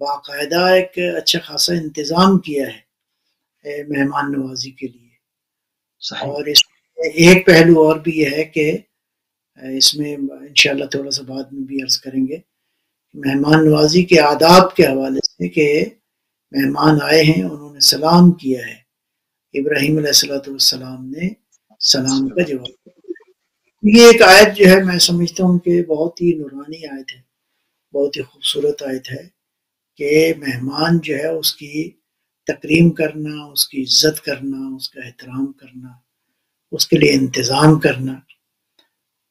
باقاعدہ ایک اچھا خاصا انتظام کیا ہے مہمان نوازی کے لیے. صحیح. اور اس میں ایک پہلو اور بھی ہے کہ اس میں انشاءاللہ تھوڑا سا بعد میں بھی عرض کریں گے مہمان نوازی کے آداب کے حوالے سے کہ مہمان آئے ہیں انہوں نے سلام کیا ہے. ابراہیم علیہ السلام نے سلام کا جواب. یہ ایک آیت جو ہے میں سمجھتا ہوں کہ بہت ہی نورانی آیت ہے, بہت ہی خوبصورت آیت ہے کہ مہمان جو ہے اس کی تکریم کرنا, اس کی عزت کرنا, اس کا احترام کرنا, اس کے لیے انتظام کرنا,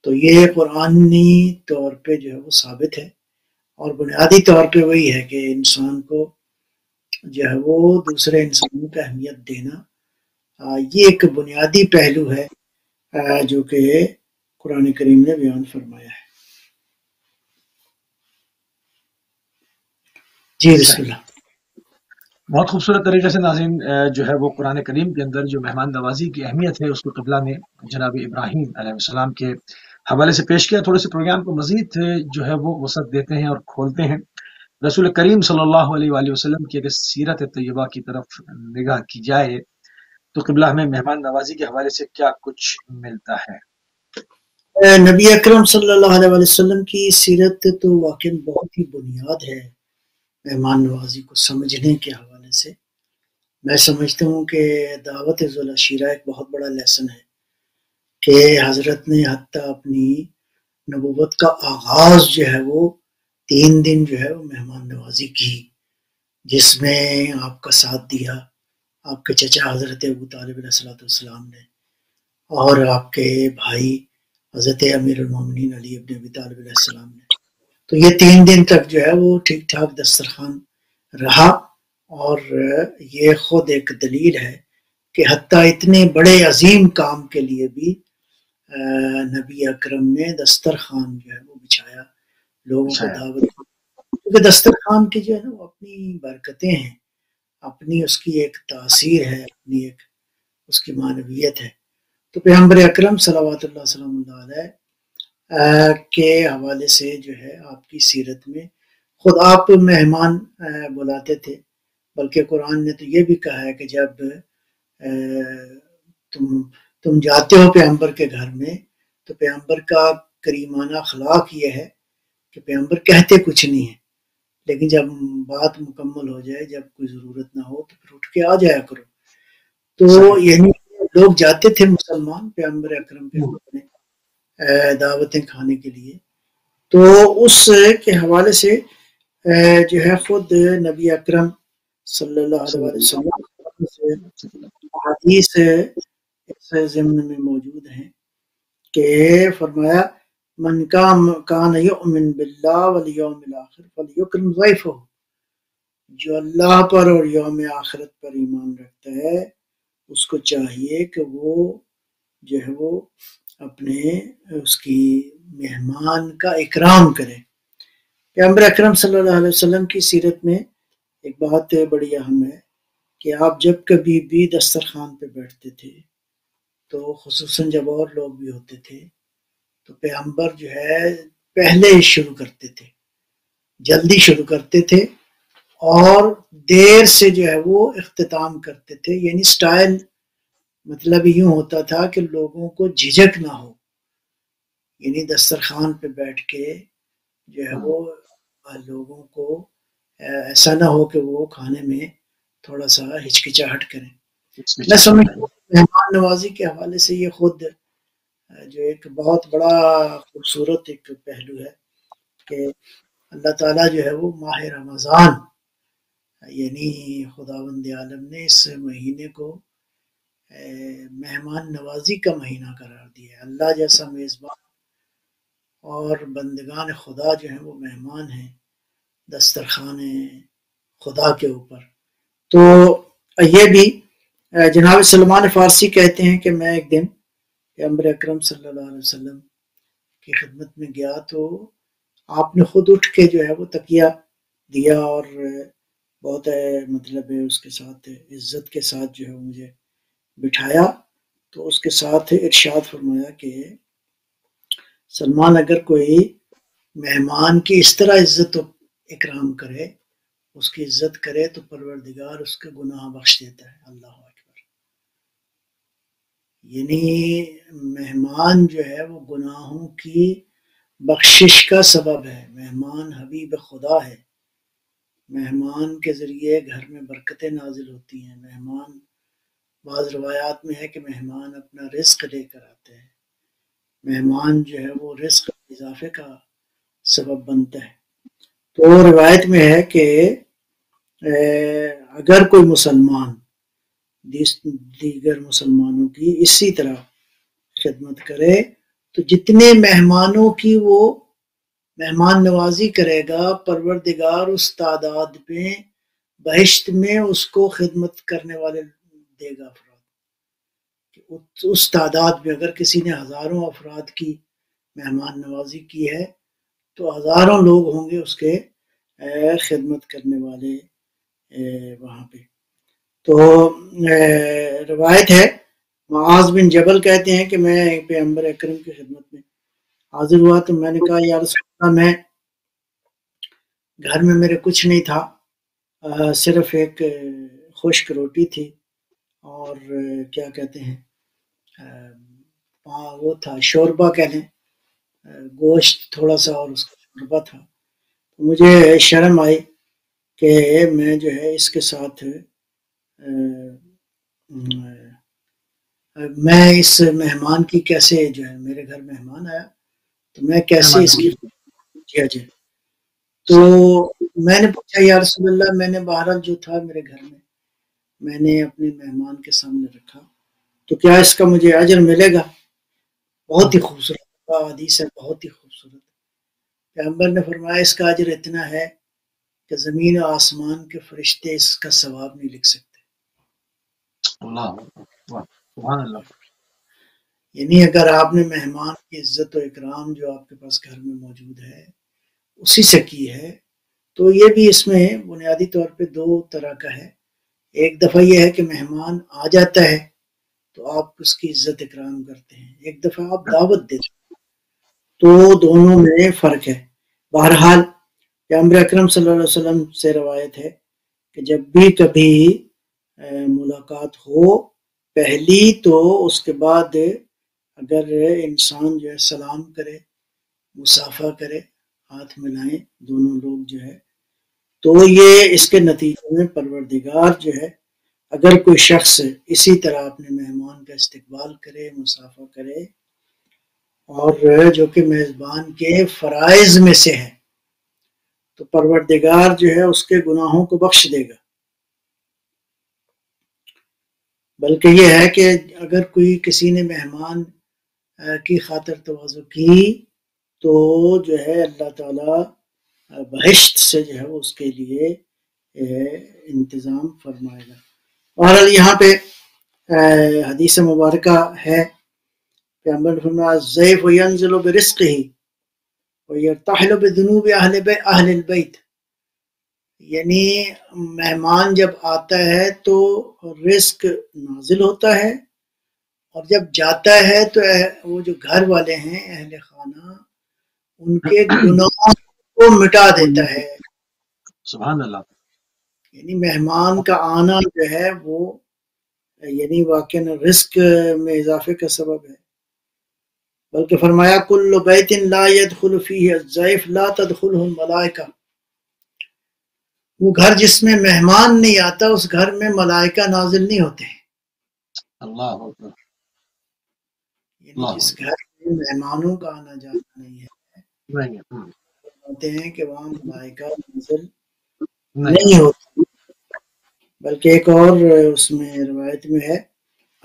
تو یہ قرآنی طور پہ جو ہے وہ ثابت ہے. اور بنیادی طور پہ وہی ہے کہ انسان کو جو ہے وہ دوسرے انسانوں کو اہمیت دینا, یہ ایک بنیادی پہلو ہے جو کہ قرآن کریم نے بیان فرمایا ہے. جی بسم اللہ. بہت خوبصورت طریقے سے ناظرین جو ہے وہ قرآن کریم کے اندر جو مہمان نوازی کی اہمیت ہے اس کو قبلہ نے جناب ابراہیم علیہ السلام کے حوالے سے پیش کیا. تھوڑے سے پروگرام کو مزید جو ہے وہ وسعت دیتے ہیں اور کھولتے ہیں. رسول کریم صلی اللہ علیہ وآلہ وسلم کی اگر سیرت طیبہ کی طرف نگاہ کی جائے تو قبلہ ہمیں مہمان نوازی کے حوالے سے کیا کچھ ملتا ہے؟ نبی اکرم صلی اللہ علیہ وسلم کی سیرت تو واقعی بہت ہی بنیاد ہے مہمان نوازی کو سمجھنے کے حوالے سے. میں سمجھتا ہوں کہ دعوت ذو العشیرہ ایک بہت بڑا لیسن ہے کہ حضرت نے حتیٰ اپنی نبوت کا آغاز جو ہے وہ 3 دن جو ہے وہ مہمان نوازی کی, جس میں آپ کا ساتھ دیا آپ کے چچا حضرت ابو طالب علیہ السلام نے, اور آپ کے بھائی حضرت امیر المومنین علی ابن ابی طالب علیہ السلام نے. تو یہ 3 دن تک جو ہے وہ ٹھیک ٹھاک دسترخوان رہا, اور یہ خود ایک دلیل ہے کہ حتیٰ اتنے بڑے عظیم کام کے لیے بھی نبی اکرم نے دسترخوان جو ہے وہ بچھایا, لوگوں کو دعوت. کیونکہ دسترخوان کی جو ہے نا وہ اپنی برکتیں ہیں, اپنی اس کی ایک تاثیر ہے, اپنی ایک اس کی معنویت ہے. تو پیغمبر اکرم صلوات اللہ وسلم علیہ کے حوالے سے جو ہے آپ کی سیرت میں خود آپ مہمان بلاتے تھے, بلکہ قرآن نے تو یہ بھی کہا ہے کہ جب تم جاتے ہو پیغمبر کے گھر میں تو پیغمبر کا کریمانہ اخلاق یہ ہے کہ پیغمبر کہتے کچھ نہیں ہے, لیکن جب بات مکمل ہو جائے, جب کوئی ضرورت نہ ہو تو پھر اٹھ کے آ جایا کرو. تو یعنی لوگ جاتے تھے مسلمان پیغمبر اکرم کے گھر میں دعوتیں کھانے کے لیے. تو اس کے حوالے سے جو ہے خود نبی اکرم صلی اللہ علیہ وسلم حدیث اس ضمن میں موجود ہیں کہ فرمایا من کان یؤمن باللہ والیوم الاخر فلیکرم ضیفہ, جو اللہ پر اور یوم آخرت پر ایمان رکھتا ہے اس کو چاہیے کہ وہ جو ہے وہ اپنے اس کی مہمان کا اکرام کرے. پیغمبر اکرم صلی اللہ علیہ وسلم کی سیرت میں ایک بات بڑی اہم ہے کہ آپ جب کبھی بھی دسترخوان پہ بیٹھتے تھے تو خصوصاً جب اور لوگ بھی ہوتے تھے تو پیغمبر جو ہے پہلے ہی شروع کرتے تھے, جلدی شروع کرتے تھے, اور دیر سے جو ہے وہ اختتام کرتے تھے. یعنی سٹائل مطلب یوں ہوتا تھا کہ لوگوں کو جھجک نہ ہو, یعنی دسترخوان پہ بیٹھ کے جو ہے وہ لوگوں کو ایسا نہ ہو کہ وہ کھانے میں تھوڑا سا ہچکچاہٹ کریں. میں سمجھتا ہوں مہمان نوازی کے حوالے سے یہ خود جو ایک بہت بڑا خوبصورت ایک پہلو ہے کہ اللہ تعالیٰ جو ہے وہ ماہ رمضان یعنی خداوند عالم نے اس مہینے کو مہمان نوازی کا مہینہ قرار دیا ہے. اللہ جیسا میزبان اور بندگان خدا جو ہیں وہ مہمان ہیں دسترخوان خدا کے اوپر. تو یہ بھی جناب سلمان فارسی کہتے ہیں کہ میں ایک دن پیغمبر اکرم صلی اللہ علیہ وسلم کی خدمت میں گیا تو آپ نے خود اٹھ کے جو ہے وہ تکیہ دیا اور بہت مطلب اس کے ساتھ عزت کے ساتھ جو ہے مجھے بٹھایا. تو اس کے ساتھ ارشاد فرمایا کہ سلمان اگر کوئی مہمان کی اس طرح عزت و اکرام کرے اس کی عزت کرے تو پروردگار اس کے گناہ بخش دیتا ہے۔ اللہ اکبر۔ یعنی مہمان جو ہے وہ گناہوں کی بخشش کا سبب ہے۔ مہمان حبیب خدا ہے۔ مہمان کے ذریعے گھر میں برکتیں نازل ہوتی ہیں۔ مہمان، بعض روایات میں ہے کہ مہمان اپنا رزق لے کر آتے ہیں۔ مہمان جو ہے وہ رزق اضافے کا سبب بنتا ہے۔ تو روایت میں ہے کہ اگر کوئی مسلمان دیگر مسلمانوں کی اسی طرح خدمت کرے تو جتنے مہمانوں کی وہ مہمان نوازی کرے گا، پروردگار اس تعداد پہ بہشت میں اس کو خدمت کرنے والے دے گا افراد۔ اس تعداد میں اگر کسی نے ہزاروں افراد کی مہمان نوازی کی ہے تو ہزاروں لوگ ہوں گے اس کے خدمت کرنے والے وہاں پہ۔ تو روایت ہے، معاذ بن جبل کہتے ہیں کہ میں پیغمبر اکرم کی خدمت میں حاضر ہوا تو میں نے کہا یا رسول اللہ، میں گھر میں میرے کچھ نہیں تھا، صرف ایک خشک روٹی تھی اور کیا کہتے ہیں وہ تھا شوربہ کہہ لیں، گوشت تھوڑا سا اور اس کا شوربہ تھا۔ مجھے شرم آئی کہ میں جو ہے اس کے ساتھ میں اس مہمان کی کیسے، جو ہے میرے گھر مہمان آیا تو میں کیسے اس کی کیا جائے۔ تو میں نے پوچھا یا رسول اللہ، میں نے بہرحال جو تھا میرے گھر میں نے اپنے مہمان کے سامنے رکھا، تو کیا اس کا مجھے اجر ملے گا؟ بہت ہی خوبصورت حدیث ہے، بہت ہی خوبصورت۔ پیغمبر نے فرمایا اس کا اجر اتنا ہے کہ زمین و آسمان کے فرشتے اس کا ثواب نہیں لکھ سکتے۔ اللہ سبحان اللہ۔ یعنی اگر آپ نے مہمان کی عزت و اکرام جو آپ کے پاس گھر میں موجود ہے اسی سے کی ہے، تو یہ بھی اس میں بنیادی طور پہ دو طرح کا ہے۔ ایک دفعہ یہ ہے کہ مہمان آ جاتا ہے تو آپ اس کی عزت اکرام کرتے ہیں، ایک دفعہ آپ دعوت دیتے ہیں، تو دونوں میں فرق ہے۔ بہرحال پیغمبر اکرم صلی اللہ علیہ وسلم سے روایت ہے کہ جب بھی کبھی ملاقات ہو پہلی، تو اس کے بعد اگر انسان جو ہے سلام کرے، مصافحہ کرے، ہاتھ ملائیں دونوں لوگ جو ہے، تو یہ اس کے نتیجے میں پروردگار جو ہے اگر کوئی شخص اسی طرح اپنے مہمان کا استقبال کرے، مصافحہ کرے، اور جو کہ میزبان کے فرائض میں سے ہے، تو پروردگار جو ہے اس کے گناہوں کو بخش دے گا۔ بلکہ یہ ہے کہ اگر کوئی کسی نے مہمان کی خاطر تواضع کی تو جو ہے اللہ تعالیٰ بہشت سے جو ہے اس کے لیے انتظام فرمائے گا۔ بہرحال یہاں پہ حدیث مبارکہ ہے، پیغمبر نے فرمایا الضیف ینزل برزقہ ویرتحل بذنوب اہل البیت، یعنی مہمان جب آتا ہے تو رزق نازل ہوتا ہے، اور جب جاتا ہے تو وہ جو گھر والے ہیں اہل خانہ ان کے گناہوں کو مٹا دیتا ہے۔ سبحان اللہ۔ یعنی مہمان کا آنا جو ہے وہ یعنی واقعاً رزق میں اضافے کا سبب ہے۔ بلکہ فرمایا کل بیت لا يدخل فیہ الضیف لا تدخلہ الملائکہ، وہ گھر جس میں مہمان نہیں آتا اس گھر میں ملائکہ نازل نہیں ہوتے ہیں۔ اللہ اکبر۔ یعنی جس گھر میں مہمانوں کا آنا جانا نہیں ہے کہتے ہیں کہ وہاں ملائکہ نازل نہیں ہوتی۔ بلکہ ایک اور اس میں روایت میں ہے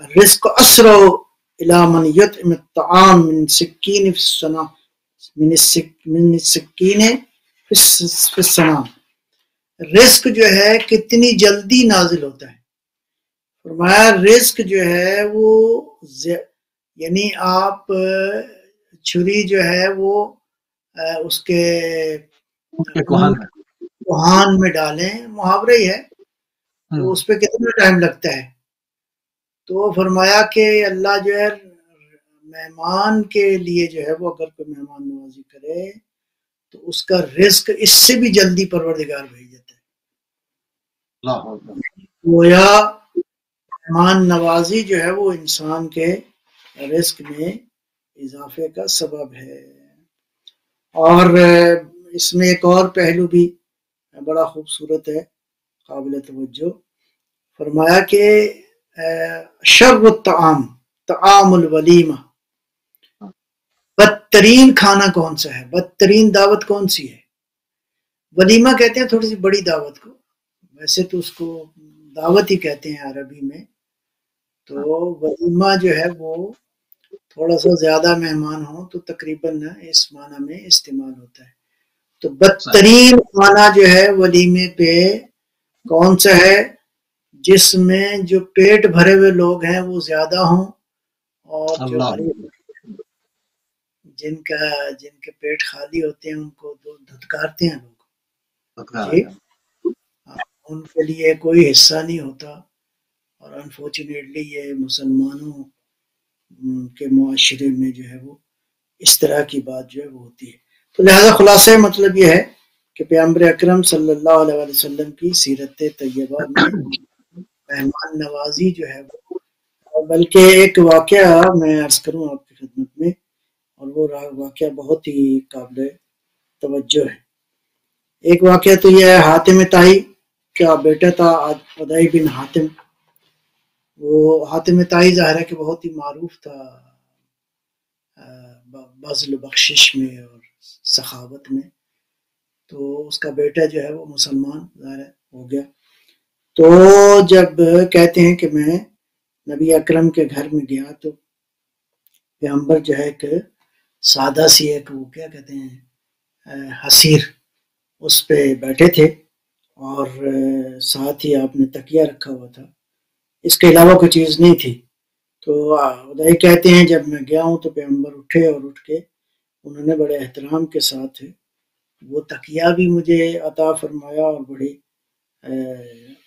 الرزق اسرع الی من یطعم الطعام من سکین فی الصنع، من السکین فی الصنع، رزق جو ہے کتنی جلدی نازل ہوتا ہے۔ فرمایا رزق جو ہے وہ یعنی آپ چھری جو ہے وہ اس کے کوہان میں ڈالیں، محاورہ ہی ہے، تو اس پہ کتنا ٹائم لگتا ہے۔ تو فرمایا کہ اللہ جو ہے مہمان کے لیے جو ہے وہ اگر کوئی مہمان نوازی کرے تو اس کا رزق اس سے بھی جلدی پروردگار بھیج دیتا ہے۔ اللہ اکبر، گویا مہمان نوازی جو ہے وہ انسان کے رزق میں اضافے کا سبب ہے. اور اس میں ایک اور پہلو بھی بڑا خوبصورت ہے، قابل توجہ. فرمایا کہ شر الطعام طعام الولیمہ، بدترین کھانا کون سا ہے، بدترین دعوت کون سی ہے. ولیمہ کہتے ہیں تھوڑی سی بڑی دعوت کو، ویسے تو اس کو دعوت ہی کہتے ہیں عربی میں. تو ولیمہ جو ہے وہ تھوڑا سا زیادہ مہمان ہوں تو تقریباً اس معنی میں استعمال ہوتا ہے. تو بدترین کھانا جو ہے ولیمے پہ کون سا ہے، جس میں جو پیٹ بھرے ہوئے لوگ ہیں وہ زیادہ ہوں، اور جو اللہ بھرے جن کے پیٹ خالی ہوتے ہیں ان کو دھتکارتے ہیں لوگ. اکبر، جی ان کے لیے کوئی حصہ نہیں ہوتا. اور انفارچونیٹلی یہ مسلمانوں کے معاشرے میں جو ہے وہ اس طرح کی بات جو ہے وہ ہوتی ہے. تو لہذا خلاصہ مطلب یہ ہے کہ پیغمبر اکرم صلی اللہ علیہ وسلم کی سیرت طیبہ میں مہمان نوازی جو ہے وہ، بلکہ ایک واقعہ میں عرض کروں آپ کی خدمت میں، اور وہ واقعہ بہت ہی قابل توجہ ہے. ایک واقعہ تو یہ ہے، حاتم طائی کا بیٹا تھا عدی بن حاتم. وہ حاتم طائی ظاہر ہے کہ بہت ہی معروف تھا بذل و بخشش میں اور سخاوت میں. تو اس کا بیٹا جو ہے وہ مسلمان ظاہر ہے ہو گیا. تو جب کہتے ہیں کہ میں نبی اکرم کے گھر میں گیا تو پیغمبر جو ہے ایک سادہ سی ایک وہ کیا کہتے ہیں حسیر، اس پہ بیٹھے تھے، اور ساتھ ہی آپ نے تکیہ رکھا ہوا تھا، اس کے علاوہ کوئی چیز نہیں تھی. تو خدائی کہتے ہیں جب میں گیا ہوں تو پیغمبر اٹھے، اور اٹھ کے انہوں نے بڑے احترام کے ساتھ وہ تکیہ بھی مجھے عطا فرمایا اور بڑے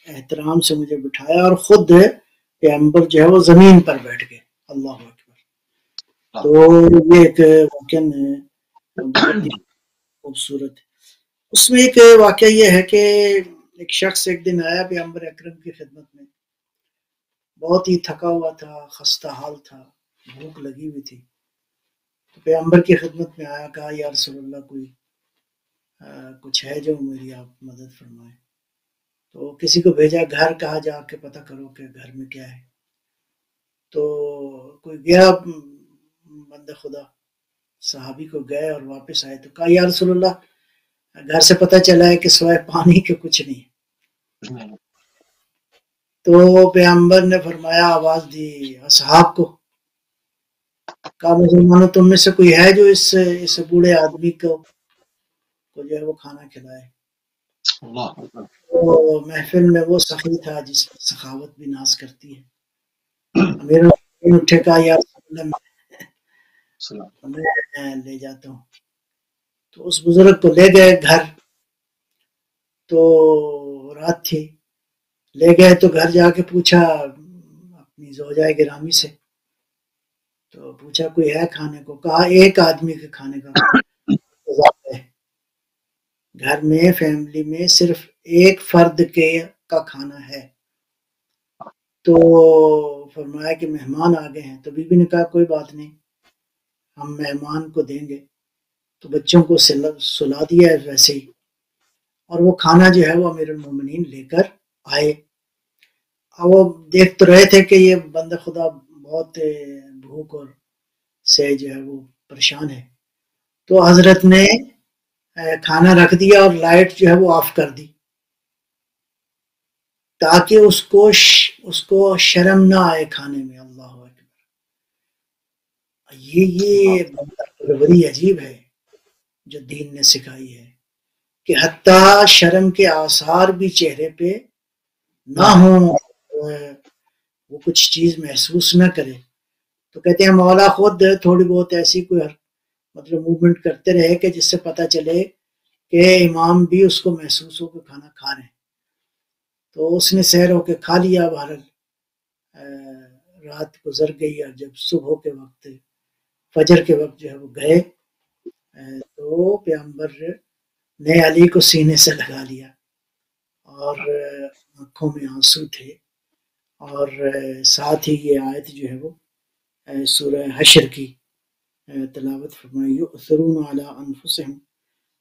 احترام سے مجھے بٹھایا، اور خود پیغمبر جو ہے وہ زمین پر بیٹھ گئے. اللہ اکبر. تو یہ ایک واقعہ بہت ہی خوبصورت ہے. اس میں ایک واقعہ یہ ہے کہ ایک شخص ایک دن آیا پیغمبر اکرم کی خدمت میں، بہت ہی تھکا ہوا تھا، خستہ حال تھا، بھوک لگی ہوئی تھی. تو پیغمبر کی خدمت میں آیا، کہا یا رسول اللہ کوئی کچھ ہے جو میری آپ مدد فرمائیں. تو کسی کو بھیجا گھر، کہا جا کے پتہ کرو کہ گھر میں کیا ہے. تو کوئی گیا بندہ خدا، صحابی کو گئے اور واپس آئے تو کہا یا رسول اللہ گھر سے پتہ چلا ہے کہ سوائے پانی کے کچھ نہیں. تو پیغمبر نے فرمایا، آواز دی اصحاب کو، کہا مسلمانوں تم میں سے کوئی ہے جو اس بوڑھے آدمی کو جو ہے وہ کھانا کھلائے. تو محفل میں وہ سخی تھا جس پر سخاوت بھی ناز کرتی ہے. امیر المؤمنین اٹھے، کہا یا رسول اللہ میں لے جاتا ہوں. تو اس بزرگ کو لے گئے گھر. تو رات تھی، لے گئے تو گھر جا کے پوچھا اپنی زوجہ گرامی سے، تو پوچھا کوئی ہے کھانے کو، کہا ایک آدمی کے کھانے کا ہے. گھر میں فیملی میں صرف ایک فرد کا کھانا ہے. تو فرمایا کہ مہمان آ گئے ہیں. تو بی بی نے کہا کوئی بات نہیں، ہم مہمان کو دیں گے. تو بچوں کو سلا دیا ہے ویسے ہی، اور وہ کھانا جو ہے وہ امیر المومنین لے کر آئے. وہ دیکھ تو رہے تھے کہ یہ بندہ خدا بہت بھوک اور سے جو ہے وہ پریشان ہے. تو حضرت نے کھانا رکھ دیا اور لائٹ جو ہے وہ آف کر دی، تاکہ اس کو شرم نہ آئے کھانے میں. اللہ اکبر. یہ بڑی عجیب ہے جو دین نے سکھائی ہے کہ حتیٰ شرم کے آثار بھی چہرے پہ نہ ہوں، وہ کچھ چیز محسوس نہ کرے. تو کہتے ہیں مولا خود تھوڑی بہت ایسی کوئی مطلب موومنٹ کرتے رہے کہ جس سے پتہ چلے کہ امام بھی اس کو محسوس ہو کہ کھانا کھا رہے ہیں. تو اس نے سیر ہو کے کھا لیا. بہرحال رات گزر گئی، اور جب صبح کے وقت فجر کے وقت جو ہے وہ گئے تو پیغمبر نے علی کو سینے سے لگا لیا اور آنکھوں میں آنسو تھے، اور ساتھ ہی یہ آیت جو ہے وہ سورہ حشر کی تلاوت فرمائی، یؤثرون علی انفسہم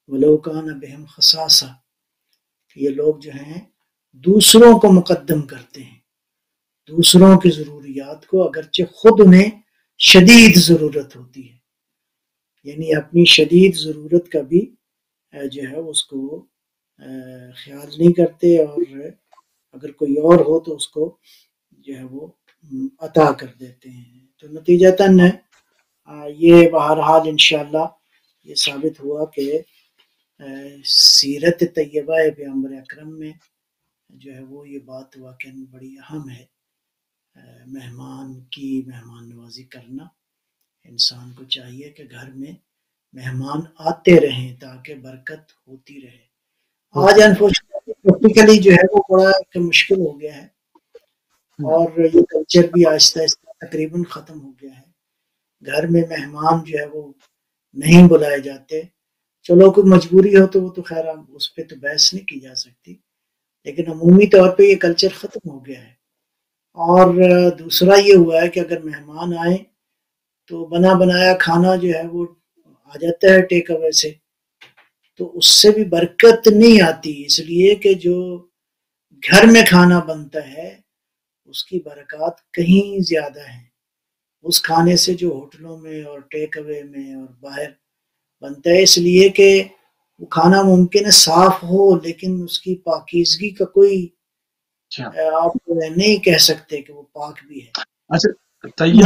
ولو کان بہم خصاصہ، یہ لوگ جو ہیں دوسروں کو مقدم کرتے ہیں، دوسروں کی ضروریات کو، اگرچہ خود انہیں شدید ضرورت ہوتی ہے، یعنی اپنی شدید ضرورت کا بھی جو ہے اس کو خیال نہیں کرتے، اور اگر کوئی اور ہو تو اس کو جو ہے وہ عطا کر دیتے ہیں۔ تو نتیجتاً یہ بہرحال انشاءاللہ یہ ثابت ہوا کہ سیرت طیبہ پیغمبر اکرم میں جو ہے وہ یہ بات واقعاً بڑی اہم ہے، مہمان کی مہمان نوازی کرنا۔ انسان کو چاہیے کہ گھر میں مہمان آتے رہیں تاکہ برکت ہوتی رہے۔ آج انفارچونیٹلی پریکٹیکلی جو ہے وہ بڑا مشکل ہو گیا ہے، اور یہ کلچر بھی آہستہ آہستہ تقریباً ختم ہو گیا ہے۔ گھر میں مہمان جو ہے وہ نہیں بلائے جاتے، چلو کوئی مجبوری ہو تو وہ تو خیر اس پہ تو بحث نہیں کی جا سکتی، لیکن عمومی طور پہ یہ کلچر ختم ہو گیا ہے۔ اور دوسرا یہ ہوا ہے کہ اگر مہمان آئیں تو بنا بنایا کھانا جو ہے وہ آ جاتا ہے ٹیک اوے سے، تو اس سے بھی برکت نہیں آتی، اس لیے کہ جو گھر میں کھانا بنتا ہے اس کی برکات کہیں زیادہ ہیں اس کھانے سے جو ہوٹلوں میں اور ٹیک اوے میں اور باہر بنتا ہے، اس لیے کہ وہ کھانا ممکن ہے صاف ہو لیکن اس کی پاکیزگی کا کوئی آپ نہیں کہہ سکتے کہ وہ پاک بھی ہے۔ اچھا، طیب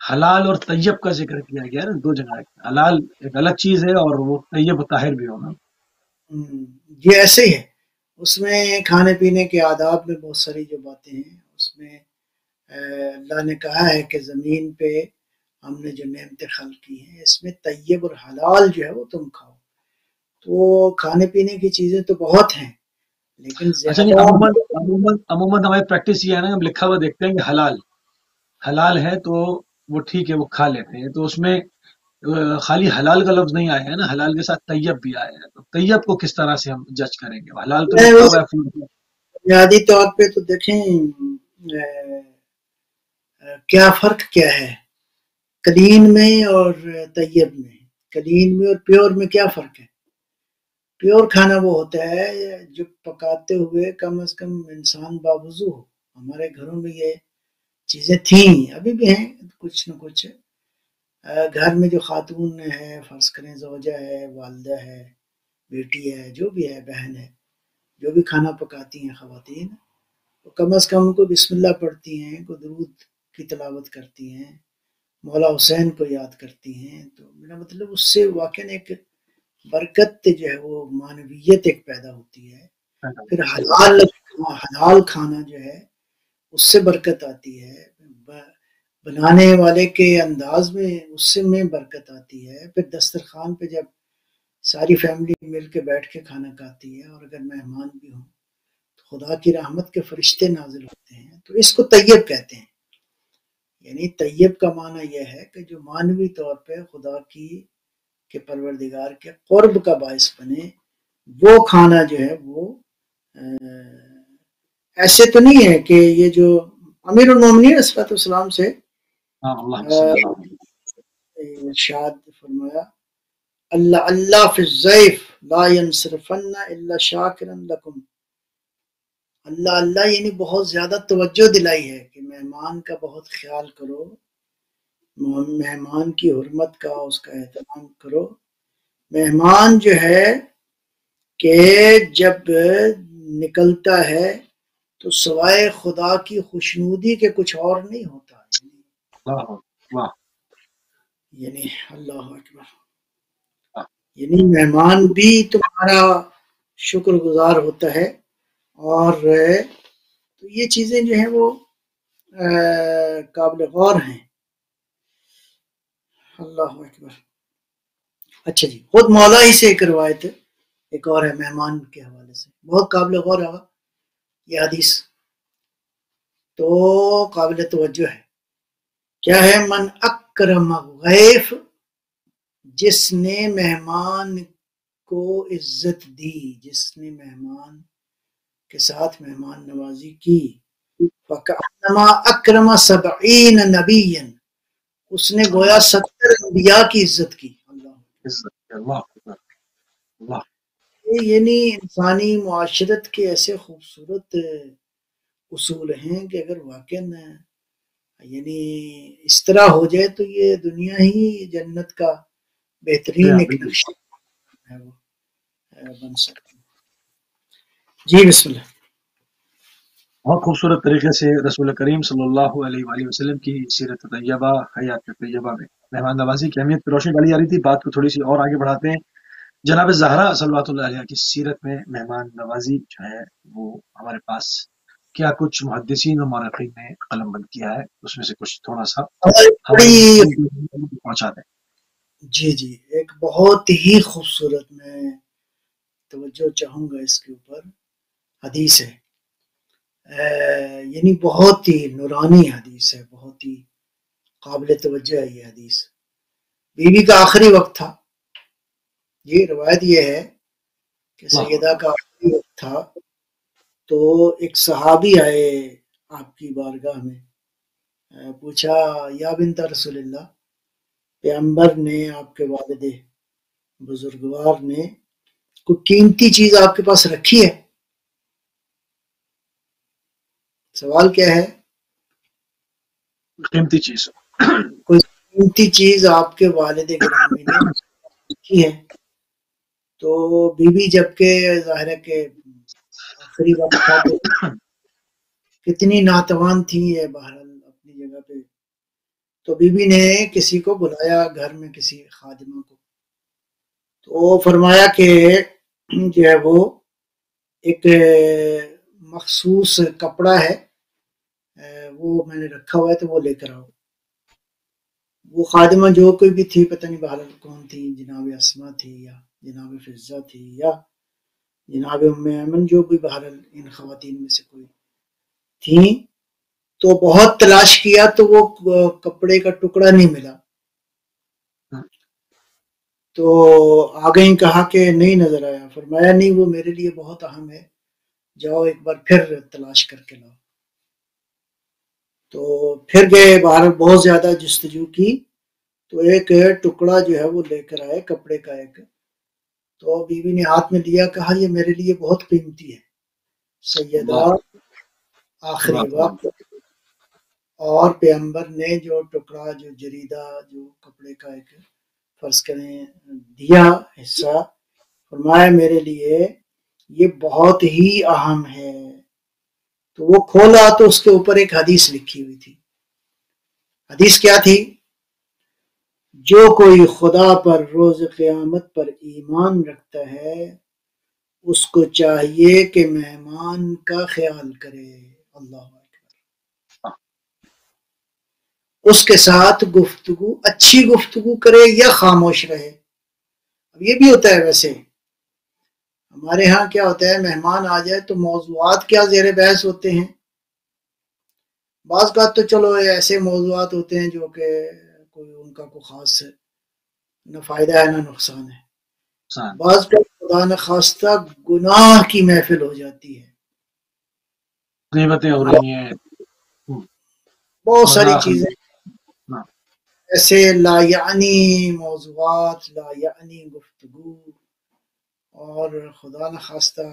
حلال اور طیب کا ذکر کیا گیا نا دو جگہ، حلال ایک الگ چیز ہے اور وہ طیب طاہر بھی ہونا۔ یہ ایسے ہی ہے، اس میں کھانے پینے کے آداب میں بہت ساری جو باتیں ہیں، اس میں اللہ نے کہا ہے کہ زمین پہ ہم نے جو نعمتیں خلق کی ہیں اس میں طیب اور حلال جو ہے وہ تم کھاؤ۔ تو کھانے پینے کی چیزیں تو بہت ہیں لیکن اچھا نہیں، عموماً ہماری پریکٹس یہ ہے نا، ہم لکھا ہوا دیکھتے ہیں کہ حلال ہے تو وہ ٹھیک ہے، وہ کھا لیتے ہیں، تو اس میں خالی حلال کا لفظ نہیں آیا ہے نا، حلال کے ساتھ طیب بھی آیا ہے، تو طیب کو کس طرح سے ہم جج کریں گے؟ حلال تو لکھا ہوا ہے فوڈ میں۔ بنیادی طور پہ تو دیکھیں کیا فرق کیا ہے کلین میں اور طیب میں، کلین میں اور پیور میں کیا فرق ہے؟ پیور کھانا وہ ہوتا ہے جو پکاتے ہوئے کم از کم انسان باوضو ہو۔ ہمارے گھروں میں یہ چیزیں تھیں، ابھی بھی ہیں کچھ نہ کچھ، گھر میں جو خاتون ہے، فرض کریں زوجہ ہے، والدہ ہے، بیٹی ہے، جو بھی ہے، بہن ہے، جو بھی کھانا پکاتی ہیں خواتین، تو کم از کم کو بسم اللہ پڑھتی ہیں، کو درود کی تلاوت کرتی ہیں، مولا حسین کو یاد کرتی ہیں، تو میرا مطلب اس سے واقعاً ایک برکت جو ہے وہ معنویت ایک پیدا ہوتی ہے۔ پھر حلال کھانا جو ہے اس سے برکت آتی ہے، بنانے والے کے انداز میں اس سے میں برکت آتی ہے۔ پھر دسترخوان پہ جب ساری فیملی مل کے بیٹھ کے کھانا کھاتی ہے اور اگر مہمان بھی ہوں تو خدا کی رحمت کے فرشتے نازل ہوتے ہیں، تو اس کو طیب کہتے ہیں۔ یعنی طیب کا معنی یہ ہے کہ جو معنوی طور پہ خدا کی کہ پروردگار کے قرب کا باعث بنے، وہ کھانا جو ہے وہ ایسے تو نہیں ہے کہ یہ جو امیر المومنین علیہ الصلوۃ والسلام سے ارشاد فرمایا، اللہ اللہ فی الضیف لا ینصرفن الا شاکرا لکم، اللہ اللہ یعنی بہت زیادہ توجہ دلائی ہے کہ مہمان کا بہت خیال کرو، مہمان کی حرمت کا، اس کا احترام کرو۔ مہمان جو ہے کہ جب نکلتا ہے تو سوائے خدا کی خوشنودی کے کچھ اور نہیں ہوتا، یعنی اللہ اکبر، یعنی مہمان بھی تمہارا شکر گزار ہوتا ہے۔ اور تو یہ چیزیں جو ہیں وہ قابل غور ہیں۔ اللہ اکبر۔ اچھا جی، خود مولا ہی سے ایک روایت ایک اور ہے مہمان کے حوالے سے، بہت قابل غور ہے یہ حدیث، تو قابل توجہ ہے۔ کیا ہے؟ من اکرم غیف، جس نے مہمان کو عزت دی، جس نے مہمان کے ساتھ مہمان نوازی کی، فَكَأَنَّمَا أَكْرَمَ 70 نَبِيًّا، اس نے گویا 70 انبیاء کی عزت کی۔ اللہ اللہ یعنی انسانی معاشرت کے ایسے خوبصورت اصول ہیں کہ اگر واقعاً یعنی اس طرح ہو جائے تو یہ دنیا ہی جنت کا بہترین ایک نقشہ ہے وہ بن سکتا ہے۔ جی بسم اللہ۔ بہت خوبصورت طریقے سے رسول کریم صلی اللہ علیہ وآلہ وسلم کی سیرت طیبہ، حیات طیبہ میں مہمان نوازی کی اہمیت پہ روشنی ڈالی جا رہی تھی۔ بات کو تھوڑی سی اور آگے بڑھاتے ہیں۔ جناب زہرا صلوات اللہ علیہ کی سیرت میں مہمان نوازی جو ہے وہ ہمارے پاس کیا کچھ محدثین و مورخین نے قلم بند کیا ہے، اس میں سے کچھ تھوڑا سا پہنچا دیں۔ جی جی، ایک بہت ہی خوبصورت، میں توجہ چاہوں گا اس کے اوپر، حدیث ہے، یعنی بہت ہی نورانی حدیث ہے، بہت ہی قابل توجہ ہے یہ حدیث۔ بیوی کا آخری وقت تھا، یہ روایت یہ ہے کہ سیدہ کا آخری وقت تھا، تو ایک صحابی آئے آپ کی بارگاہ میں، پوچھا یا بنت رسول اللہ، پیغمبر نے، آپ کے والد بزرگوار نے کوئی قیمتی چیز آپ کے پاس رکھی ہے؟ سوال کیا ہے؟ قیمتی چیز، کوئی قیمتی چیز آپ کے والد گرامی نے رکھی ہے؟ تو بی بی جبکہ ظاہر ہے کہ آخری وقت تھا تو کتنی ناتوان تھی یہ بہرحال اپنی جگہ پہ، تو بی بی نے کسی کو بلایا گھر میں، کسی خادمہ کو، تو فرمایا کہ جو ہے وہ ایک مخصوص کپڑا ہے وہ میں نے رکھا ہوا ہے، تو وہ لے کر آؤ۔ وہ خادمہ جو کوئی بھی تھی، پتہ نہیں بہرحال کون تھی، جناب اسما تھی یا جناب فضہ تھی یا جناب ام ایمن، جو بھی بہرحال ان خواتین میں سے کوئی تھیں، تو بہت تلاش کیا تو وہ کپڑے کا ٹکڑا نہیں ملا، تو آ گئیں، کہا کہ نہیں نظر آیا، فرمایا نہیں وہ میرے لیے بہت اہم ہے، جاؤ ایک بار پھر تلاش کر کے لاؤ۔ تو پھر گئے باہر، بہت زیادہ جستجو کی، تو ایک ٹکڑا جو ہے وہ لے کر آئے کپڑے کا ایک، تو بیوی نے ہاتھ میں لیا، کہا یہ میرے لیے بہت قیمتی ہے، سیدہ آخری وقت، اور پیغمبر نے جو ٹکڑا، جو جریدہ، جو کپڑے کا ایک فرض کریں دیا حصہ، فرمایا میرے لیے یہ بہت ہی اہم ہے۔ تو وہ کھولا تو اس کے اوپر ایک حدیث لکھی ہوئی تھی۔ حدیث کیا تھی؟ جو کوئی خدا پر، روز قیامت پر ایمان رکھتا ہے، اس کو چاہیے کہ مہمان کا خیال کرے، اللہ اکبر، اس کے ساتھ گفتگو، اچھی گفتگو کرے یا خاموش رہے۔ اب یہ بھی ہوتا ہے، ویسے ہمارے ہاں کیا ہوتا ہے، مہمان آ جائے تو موضوعات کیا زیر بحث ہوتے ہیں، بعض کا تو چلو ایسے موضوعات ہوتے ہیں جو کہ کوئی ان کا کوئی خاص نہ فائدہ ہے نہ نقصان ہے، بعض کا خدا نخواستہ گناہ کی محفل ہو جاتی ہے، غیبتیں ہو رہی ہیں، بہت ساری چیزیں ایسے لا یعنی موضوعات، لا یعنی گفتگو، اور خدا نخواستہ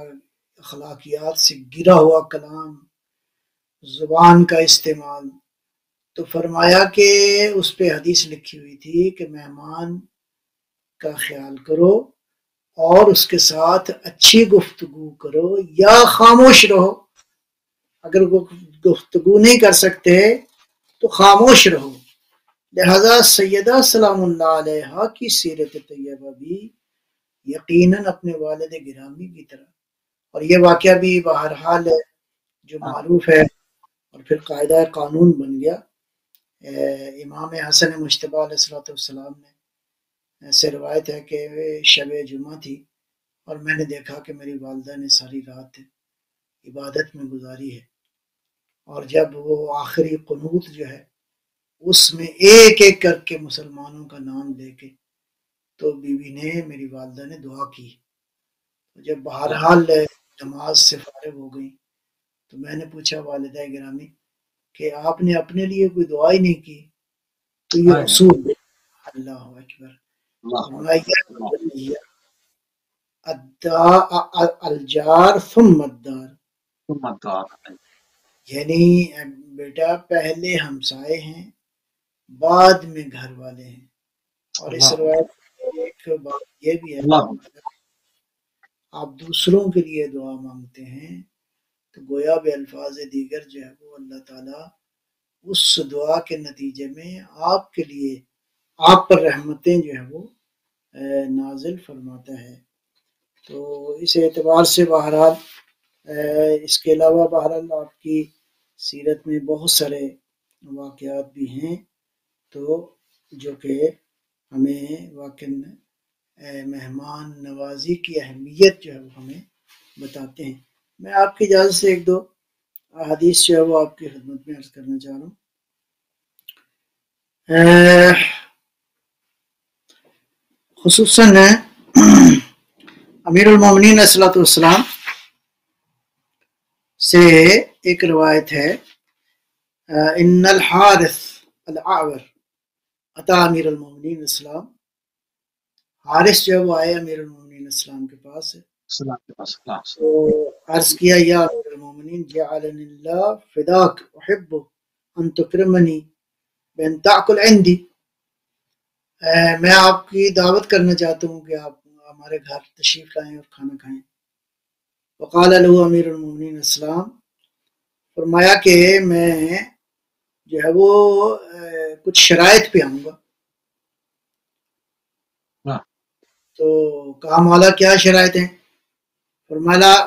اخلاقیات سے گرا ہوا کلام، زبان کا استعمال۔ تو فرمایا کہ اس پہ حدیث لکھی ہوئی تھی کہ مہمان کا خیال کرو اور اس کے ساتھ اچھی گفتگو کرو یا خاموش رہو، اگر وہ گفتگو نہیں کر سکتے تو خاموش رہو۔ لہذا سیدہ سلام اللہ علیہ کی سیرت طیبہ بھی یقیناً اپنے والد گرامی کی طرح، اور یہ واقعہ بھی بہرحال جو معروف ہے اور پھر قاعدہ قانون بن گیا، امام حسن مجتبیٰ علیہ السلام نے ایسے روایت ہے کہ شب جمعہ تھی اور میں نے دیکھا کہ میری والدہ نے ساری رات عبادت میں گزاری ہے، اور جب وہ آخری قنوت جو ہے اس میں ایک ایک کر کے مسلمانوں کا نام لے کے، تو بیوی نے، میری والدہ نے دعا کی جب بہرحال نماز سے فارغ ہو گئی تو میں نے پوچھا والدہ گرامی کہ آپ نے اپنے لیے کوئی دعا ہی نہیں کی؟ تو یہ اصول، اللہ اکبر، الجار ثم الدار، یعنی بیٹا پہلے ہمسائے ہیں بعد میں گھر والے ہیں. اور اس روایت میں ایک بات یہ بھی ہے، آپ دوسروں کے لیے دعا مانگتے ہیں تو گویا بے الفاظ دیگر جو ہے وہ اللہ تعالیٰ اس دعا کے نتیجے میں آپ کے لیے، آپ پر رحمتیں جو ہے وہ نازل فرماتا ہے. تو اس اعتبار سے بہرحال اس کے علاوہ بہرحال آپ کی سیرت میں بہت سارے واقعات بھی ہیں تو جو کہ ہمیں واقعاً مہمان نوازی کی اہمیت جو ہے وہ ہمیں بتاتے ہیں. میں آپ کی اجازت سے ایک دو احادیث جو ہے وہ آپ کی خدمت میں عرض کرنا چاہ رہا ہوں. خصوصاً امیر المومنین علیہ الصلوۃ والسلام سے ایک روایت ہے، ان الحارث الاعور اتا امیر المومنین السلام، حارث جو ہے وہ آئے امیر المومنین السلام کے پاس تو عرض کیا یا امیر المومنین جعلنی اللہ فداک احب ان تکرمنی بان تاکل عندی، میں آپ کی دعوت کرنا چاہتا ہوں کہ آپ ہمارے گھر تشریف لائیں اور کھانا کھائیں. وقال له امیر المومنین السلام، فرمایا کہ میں جو ہے وہ کچھ شرائط پہ آؤں گا. تو کہا مولا کیا شرائط ہیں؟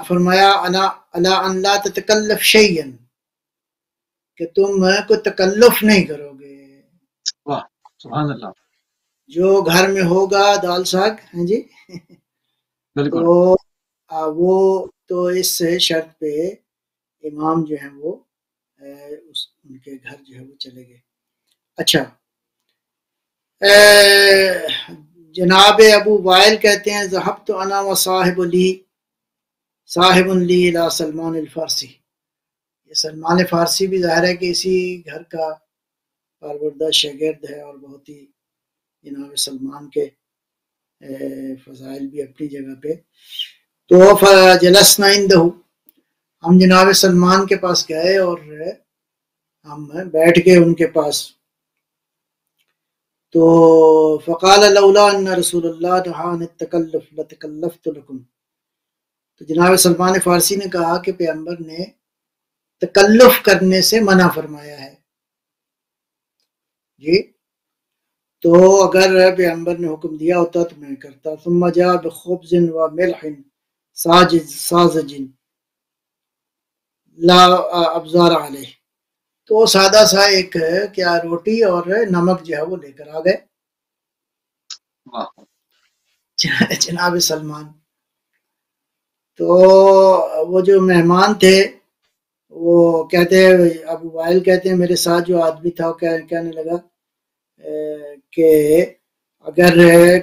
فرمایا الا ان لا تتکلف شیئا، کہ تم کوئی تکلف نہیں کرو گے. واہ سبحان اللہ. جو گھر میں ہوگا دال ساگ، ہاں جی، تو وہ تو اس شرط پہ امام جو ہیں وہ ان کے گھر جو ہے وہ چلے گئے. اچھا، جناب ابو وائل کہتے ہیں ذهبت انا وصاحب لی الى سلمان الفارسی. یہ سلمان فارسی بھی ظاہر ہے کہ اسی گھر کا پروردہ شاگرد ہے اور بہت ہی جناب سلمان کے فضائل بھی اپنی جگہ پہ. تو فجلسنا عنده، ہم جناب سلمان کے پاس گئے اور ہم بیٹھ گئے ان کے پاس. تو فقال لولا ان رسول اللہ نہى عن التکلف لتکلفت لكم، تو جناب سلمان فارسی نے کہا کہ پیغمبر نے تکلف کرنے سے منع فرمایا ہے. جی، تو اگر پیغمبر نے حکم دیا ہوتا تو میں کرتا. ثم جاء بخبز وملح ساذج لا ابزار علیہ، تو سادہ سا ایک کیا روٹی اور نمک جو ہے وہ لے کر آ گئے جناب سلمان. تو وہ جو مہمان تھے وہ کہتے ہیں، ابو وائل کہتے ہیں میرے ساتھ جو آدمی تھا وہ کہنے لگا کہ اگر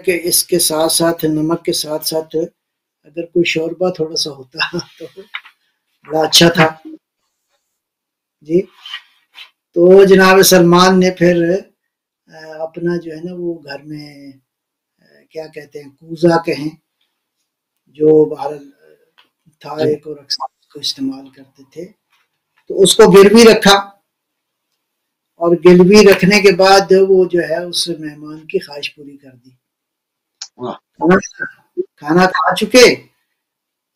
کہ اس کے ساتھ ساتھ نمک کے ساتھ ساتھ اگر کوئی شوربہ تھوڑا سا ہوتا تو بڑا اچھا تھا. جی، تو جناب سلمان نے پھر اپنا جو ہے نا وہ گھر میں کیا کہتے ہیں کوزہ کہیں، جو بہرحال تھا ایک اور اکثر کو استعمال کرتے تھے، تو اس کو گروی رکھا اور گروی رکھنے کے بعد وہ جو ہے اس مہمان کی خواہش پوری کر دی. کھانا کھا چکے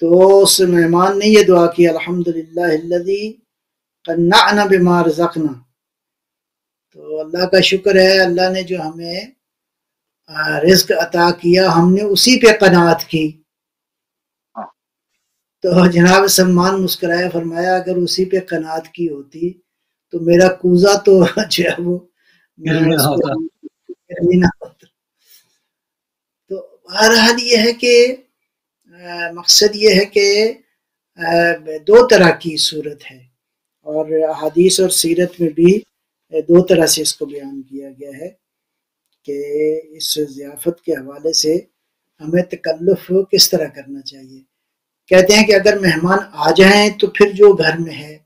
تو اس مہمان نے یہ دعا کی الحمدللہ الذی قنعنا بما رزقنا، تو اللہ کا شکر ہے اللہ نے جو ہمیں رزق عطا کیا ہم نے اسی پہ قناعت کی. تو جناب سلمان مسکرایا، فرمایا اگر اسی پہ قناعت کی ہوتی تو میرا کوزہ تو جو ہے وہ نہ ہوتا. تو بہرحال یہ ہے کہ مقصد یہ ہے کہ دو طرح کی صورت ہے اور احادیث اور سیرت میں بھی دو طرح سے اس کو بیان کیا گیا ہے کہ اس ضیافت کے حوالے سے ہمیں تکلف کس طرح کرنا چاہیے. کہتے ہیں کہ اگر مہمان آ جائیں تو پھر جو گھر میں ہے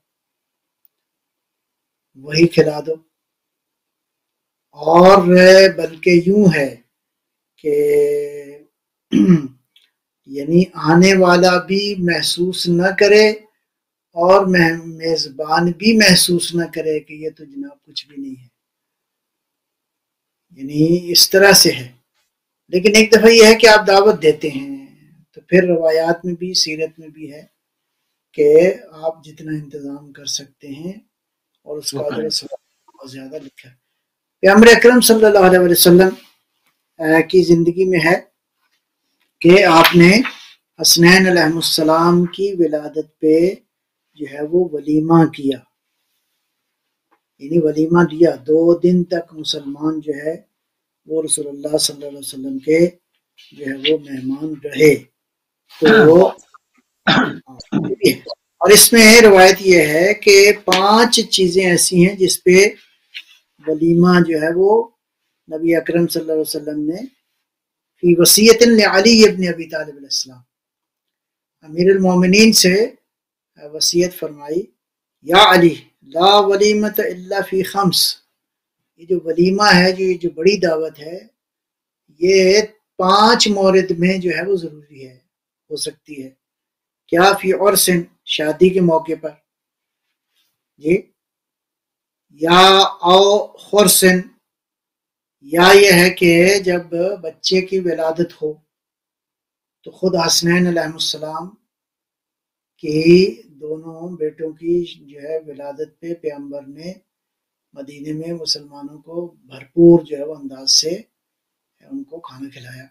وہی کھلا دو، اور بلکہ یوں ہے کہ یعنی آنے والا بھی محسوس نہ کرے اور میزبان بھی محسوس نہ کرے کہ یہ تو جناب کچھ بھی نہیں ہے، یعنی اس طرح سے ہے۔ لیکن ایک دفعہ یہ ہے کہ آپ دعوت دیتے ہیں تو پھر روایات میں بھی سیرت میں بھی ہے کہ آپ جتنا انتظام کر سکتے ہیں اور اس کا اجر و ثواب بہت زیادہ لکھا ہے۔ پیغمبر اکرم صلی اللہ علیہ وسلم کی زندگی میں ہے کہ آپ نے حسنین علیہ السلام کی ولادت پہ جو ہے وہ ولیمہ کیا، یعنی ولیمہ دیا، 2 دن تک مسلمان جو ہے وہ رسول اللہ صلی اللہ علیہ وسلم کے جو ہے وہ مہمان رہے۔ تو اور اس میں روایت یہ ہے کہ 5 چیزیں ایسی ہیں جس پہ ولیمہ جو ہے وہ نبی اکرم صلی اللہ علیہ وسلم نے فی وصیت لعلی ابن ابی طالب علیہ السلام، امیر المومنین سے وصیت فرمائی، یا علی لا ولیمت الا فی 5، یہ جو ولیمہ ہے، جو بڑی دعوت ہے، یہ 5 مورد میں جو ہے وہ ضروری ہے، ہو سکتی ہے۔ کیا؟ فی عرسن، شادی کے موقع پر، جی، یا او خرسن، یا یہ ہے کہ جب بچے کی ولادت ہو تو خود حسنین علیہ السلام کی دونوں بیٹوں کی جو ہے ولادت پہ پیغمبر نے مدینے میں مسلمانوں کو بھرپور جو ہے وہ انداز سے ان کو کھانا کھلایا۔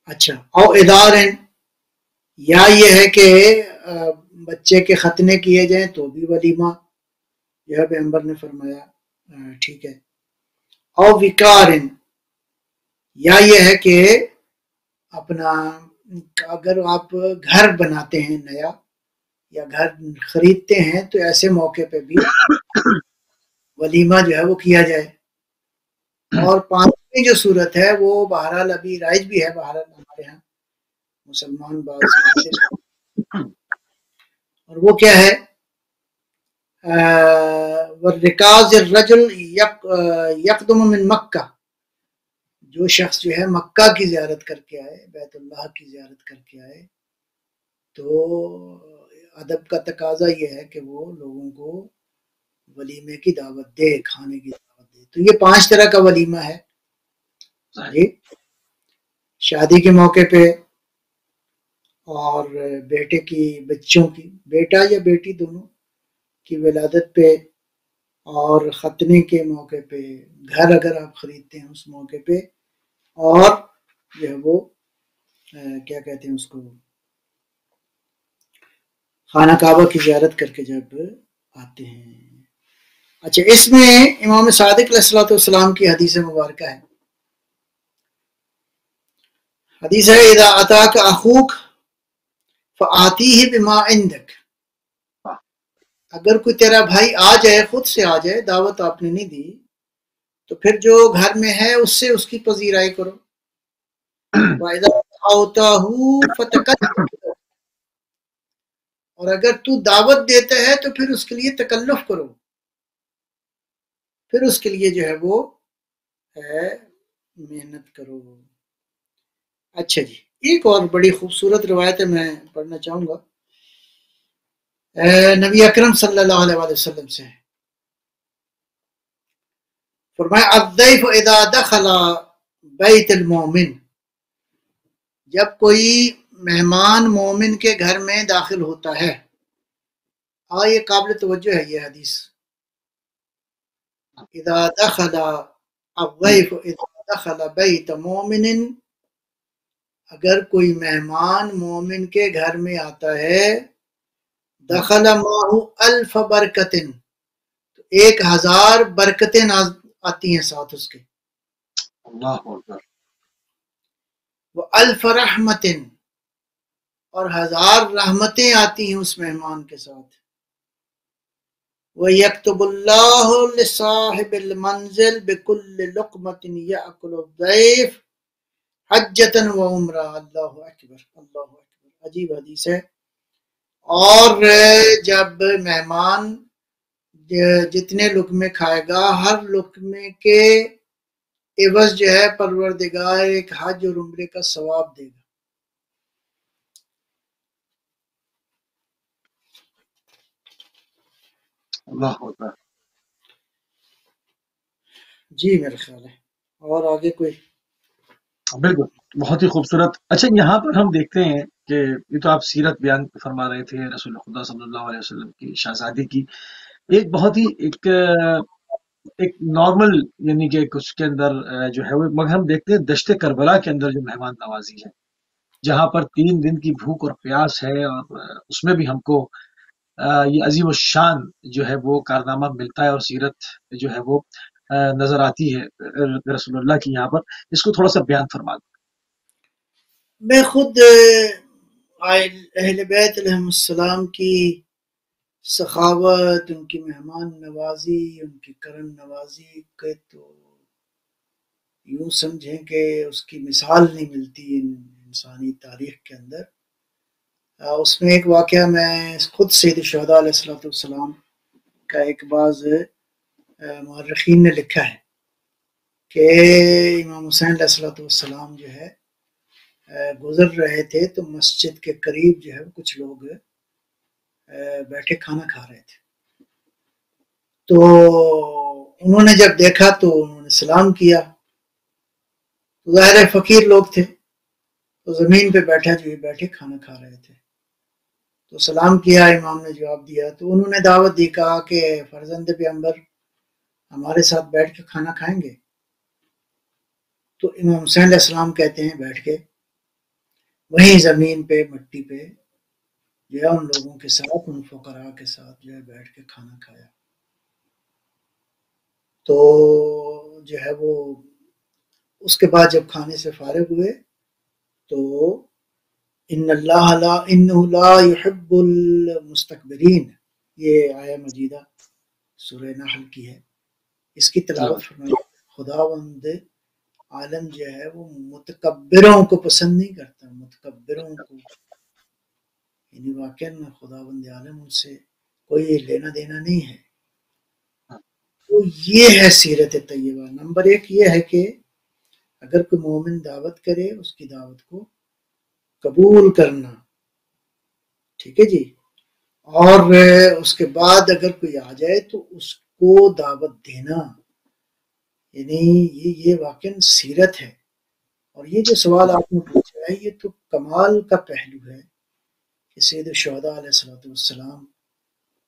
اچھا، او ادارن، یا یہ ہے کہ بچے کے ختنے کیے جائیں تو بھی ولیمہ جو ہے پیغمبر نے فرمایا، ٹھیک ہے۔ او وکارن، یا یہ ہے کہ اپنا اگر آپ گھر بناتے ہیں نیا یا گھر خریدتے ہیں تو ایسے موقع پہ بھی ولیمہ جو ہے وہ کیا جائے۔ اور 5ویں جو صورت ہے وہ بہرحال ابھی رائج بھی ہے، بہرحال ہمارے ہاں مسلمان بعض کرتے ہیں، اور وہ کیا ہے؟ وَالرِّكَازِ الرَّجُلْ يَقْدُمُ مِن مکہ، جو شخص جو ہے مکہ کی زیارت کر کے آئے، بیت اللہ کی زیارت کر کے آئے، تو ادب کا تقاضا یہ ہے کہ وہ لوگوں کو ولیمے کی دعوت دے، کھانے کی دعوت دے۔ تو یہ 5 طرح کا ولیمہ ہے، جی، شادی کے موقع پہ، اور بیٹے کی، بچوں کی، بیٹا یا بیٹی دونوں کی ولادت پہ، اور ختنے کے موقع پہ، گھر اگر آپ خریدتے ہیں اس موقع پہ، اور جو ہے وہ کیا کہتے ہیں اس کو، خانہ کعبہ کی زیارت کر کے جب آتے ہیں۔ اچھا، اس میں امام صادق علیہ السلام کی حدیث مبارکہ ہے، حدیث ہے اذا اتاک اخوک فآتیہ بما عندک، اگر کوئی تیرا بھائی آ جائے، خود سے آ جائے، دعوت آپ نے نہیں دی، تو پھر جو گھر میں ہے اس سے اس کی پذیرائی کرو۔ وَإِذَا دَعَوْتَهُ فَتَكَلَّفْ، اور اگر تو دعوت دیتا ہے تو پھر اس کے لیے تکلف کرو، پھر اس کے لیے جو ہے وہ ہے محنت کرو۔ اچھا جی، ایک اور بڑی خوبصورت روایت ہے، میں پڑھنا چاہوں گا، نبی اکرم صلی اللہ علیہ وسلم سے فرمایا، الضیف اذا دخل بیت المومن، جب کوئی مہمان مومن کے گھر میں داخل ہوتا ہے، یہ قابل توجہ ہے یہ حدیث، اذا دخل الضیف اذا دخل بیت مومن، اگر کوئی مہمان مومن کے گھر میں آتا ہے، دخل معه 1000 برکتن، تو 1000 برکتیں آتی ہیں ساتھ اس کے، اللہ اکبر، وَأَلْفَ رحمتن، اور 1000 رحمتیں آتی ہیں اس مہمان کے ساتھ، وَيَكْتُبُ اللَّهُ لِصَاحِبِ الْمَنزِلِ بِكُلِّ لُقْمَةٍ يَأْكُلُ الضَّيْفُ حَجَّةً وَعُمْرَةً۔ اللہ اکبر، اللہ اکبر، عجیب حدیث ہے. اور جب مہمان جتنے لقمے کھائے گا ہر لقمے کے عوض جو ہے پروردگار ایک حج اور عمرے کا ثواب دے گا. اللہ ہوتا ہے. جی میرا خیال ہے. اور آگے کوئی؟ بالکل بہت ہی خوبصورت. اچھا یہاں پر ہم دیکھتے ہیں کہ یہ تو آپ سیرت بیان فرما رہے تھے رسول خدا صلی اللہ علیہ وسلم کی شہزادی کی. ایک بہت ہی ایک نارمل یعنی کہ اس کے اندر جو ہے وہ مگر ہم دیکھتے ہیں دشت کربلا کے اندر جو مہمان نوازی ہے جہاں پر 3 دن کی بھوک اور پیاس ہے اور اس میں بھی ہم کو یہ عظیم الشان جو ہے وہ کارنامہ ملتا ہے اور سیرت جو ہے وہ نظر آتی ہے رسول اللہ کی. یہاں پر اس کو تھوڑا سا بیان فرما دیں. میں خود اہل بیت علیہم السلام کی سخاوت، ان کی مہمان نوازی، ان کی کرم نوازی کے تو یوں سمجھیں کہ اس کی مثال نہیں ملتی انسانی تاریخ کے اندر. اس میں ایک واقعہ میں خود سید الشہداء علیہ السلام کا ایک بعض مورخین نے لکھا ہے کہ امام حسین علیہ السلام جو ہے گزر رہے تھے تو مسجد کے قریب جو ہے کچھ لوگ بیٹھے کھانا کھا رہے تھے. تو انہوں نے جب دیکھا تو انہوں نے سلام کیا. ظاہر فقیر لوگ تھے تو زمین پہ بیٹھے کھانا کھا رہے تھے. تو سلام کیا، امام نے جواب دیا تو انہوں نے دعوت دی، کہا کہ فرزند پیغمبر ہمارے ساتھ بیٹھ کے کھانا کھائیں گے؟ تو امام حسین علیہ السلام کہتے ہیں بیٹھ کے وہیں زمین پہ مٹی پہ جو ہے ان لوگوں کے ساتھ، ان فقراء کے ساتھ جو ہے بیٹھ کے کھانا کھایا. تو جو ہے وہ اس کے بعد جب کھانے سے فارغ ہوئے تو انہ لا يحب المستكبرین، یہ آیہ مجیدہ سورہ نحل کی ہے. اس کی تلاوت فرمائے. خداوند عالم جو ہے وہ متکبروں کو پسند نہیں کرتا، متکبروں کو، یعنی واقعاً خداوند عالم ان سے کوئی لینا دینا نہیں ہے. تو یہ ہے سیرت طیبہ. نمبر 1 یہ ہے کہ اگر کوئی مومن دعوت کرے اس کی دعوت کو قبول کرنا، ٹھیک ہے جی. اور اس کے بعد اگر کوئی آ جائے تو اس کو دعوت دینا، یعنی یہ واقعاً سیرت ہے. اور یہ جو سوال آپ نے پوچھا ہے یہ تو کمال کا پہلو ہے کہ سید الشہداء علیہ السلام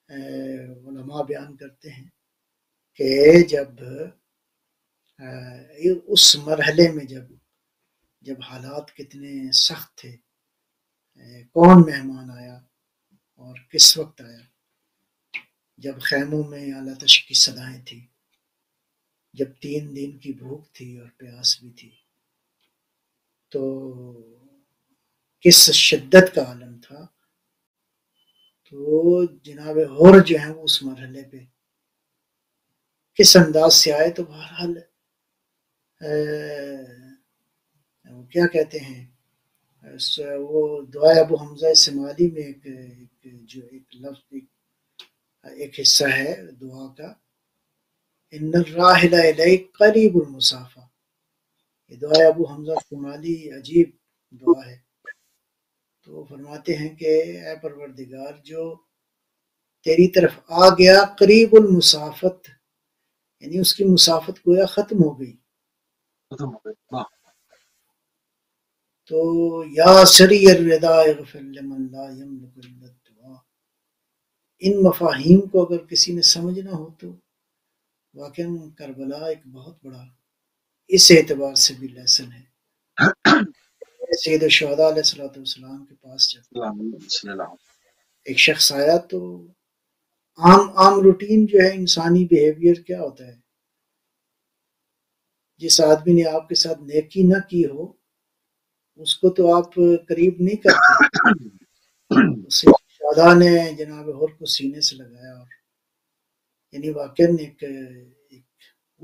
علماء بیان کرتے ہیں کہ جب اس مرحلے میں جب حالات کتنے سخت تھے، کون مہمان آیا اور کس وقت آیا، جب خیموں میں آلاتش کی صدائیں تھی، جب 3 دن کی بھوک تھی اور پیاس بھی تھی، تو کس شدت کا عالم تھا. تو جناب ہور جو ہیں وہ اس مرحلے پہ کس انداز سے آئے. تو بہرحال وہ کیا کہتے ہیں، وہ دعائے ابو حمزہ شمالی میں ایک لفظ ایک حصہ ہے دعا کا، ان الراحل الیک قریب المسافہ. یہ دعائے ابو حمزہ شمالی عجیب دعا ہے. تو فرماتے ہیں کہ اے پروردگار جو تیری طرف آ گیا قریب المسافت، یعنی اس کی مسافت گویا ختم ہو گئی. تو یا سری الردا اغفر لمن لا یملک الا الدعاء. ان مفاہیم کو اگر کسی نے سمجھنا ہو تو واقعاً کربلا ایک بہت بڑا اس اعتبار سے بھی لیسن ہے. سید الشہداء علیہ السلام کے پاس جب ایک شخص آیا تو عام روٹین جو ہے انسانی بیہیویئر کیا ہوتا ہے، جس آدمی نے آپ کے ساتھ نیکی نہ کی ہو اس کو تو آپ قریب نہیں کرتے. شہداء نے جناب ہور کو سینے سے لگایا اور یعنی واقعاً ایک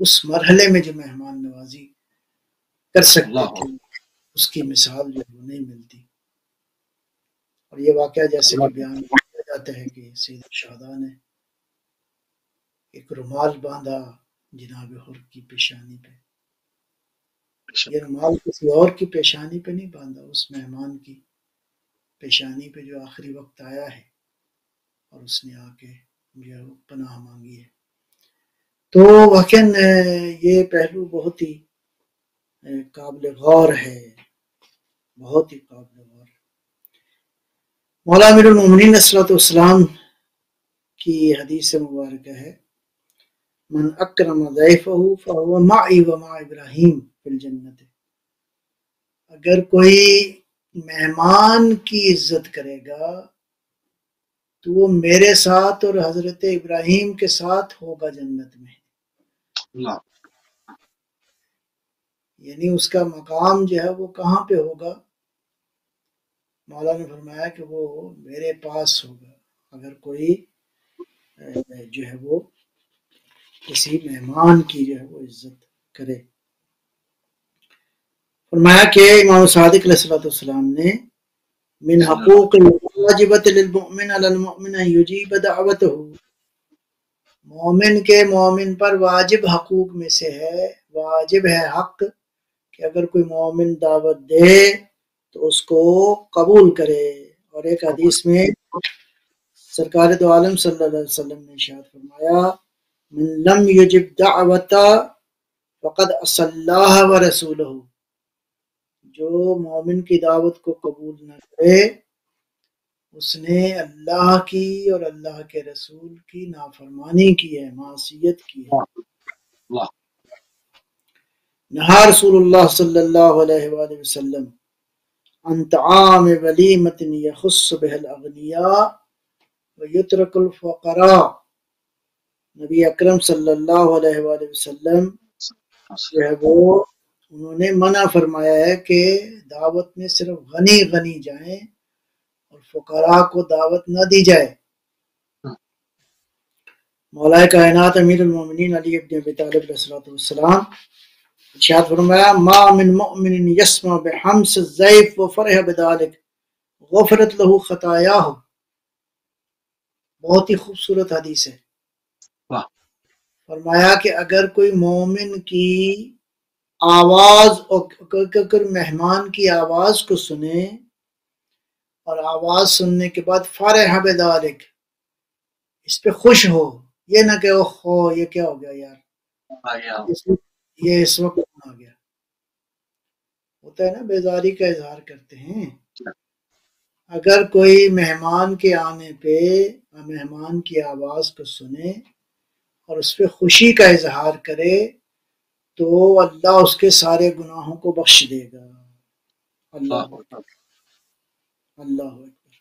اس مرحلے میں جو مہمان نوازی کر سکتے تھے اس کی مثال جو نہیں ملتی. اور یہ واقعہ جیسے کہ بیان کیا جاتا ہے کہ سید الشہداء نے ایک رومال باندھا جناب حر کی پیشانی پہ. یہ رومال کسی اور کی پیشانی پہ نہیں باندھا، اس مہمان کی پیشانی پہ جو آخری وقت آیا ہے اور اس نے آ کے جو پناہ مانگی ہے. تو واقعاً یہ پہلو بہت ہی قابل غور ہے، بہت ہی قابل غور. مولا امیر المومنین علیہ الصلوۃ والسلام کی حدیث مبارکہ ہے، من اکرم ضیفہ فہو معی ومع ابراہیم فی الجنت. اگر کوئی مہمان کی عزت کرے گا تو وہ میرے ساتھ اور حضرت ابراہیم کے ساتھ ہوگا جنت میں. یعنی اس کا مقام جو ہے وہ کہاں پہ ہوگا؟ مولا نے فرمایا کہ وہ میرے پاس ہوگا اگر کوئی جو ہے وہ کسی مہمان کی جو ہے وہ عزت کرے. فرمایا کہ امام صادق علیہ السلام نے من حقوق الواجبۃ للمؤمن علی المؤمن ان یجیب دعوتہ، مومن کے مومن پر واجب حقوق میں سے ہے، واجب ہے حق کہ اگر کوئی مومن دعوت دے تو اس کو قبول کرے. اور ایک حدیث میں سرکار دو عالم صلی اللہ علیہ وسلم نے ارشاد فرمایا من لم یجب دعوتا فقد عصى اللہ ورسولہ، جو مومن کی دعوت کو قبول نہ کرے اس نے اللہ کی اور اللہ کے رسول کی نافرمانی کی ہے، معصیت کی ہے. نہا رسول اللہ صلی اللہ علیہ وآلہ وسلم عن طعام ولیمۃ یخص بہ الاغنیاء ویترک الفقراء. نبی اکرم صلی اللہ علیہ وآلہ وسلم جو ہے وہ انہوں نے منع فرمایا ہے کہ دعوت میں صرف غنی غنی جائیں اور فقراء کو دعوت نہ دی جائے. مولا کائنات امیر المومنین علی ابن ابی طالب علیہ السلام ارشاد فرمایا ما من مؤمن یسمع بحمس الضیف وفرح بذلک غفرت لہ خطایاہ. بہت ہی خوبصورت حدیث ہے. فرمایا کہ اگر کوئی مومن کی آواز اور مہمان کی آواز کو سنے اور آواز سننے کے بعد فرح بذلک اس پہ خوش ہو، یہ نہ کہ اوہ یہ کیا ہو گیا یار یہ اس وقت آ گیا. ہوتا ہے نا بیزاری کا اظہار کرتے ہیں. اگر کوئی مہمان کے آنے پہ مہمان کی آواز کو سنے اور اس پہ خوشی کا اظہار کرے تو اللہ اس کے سارے گناہوں کو بخش دے گا. اللہ اللہ اکبر.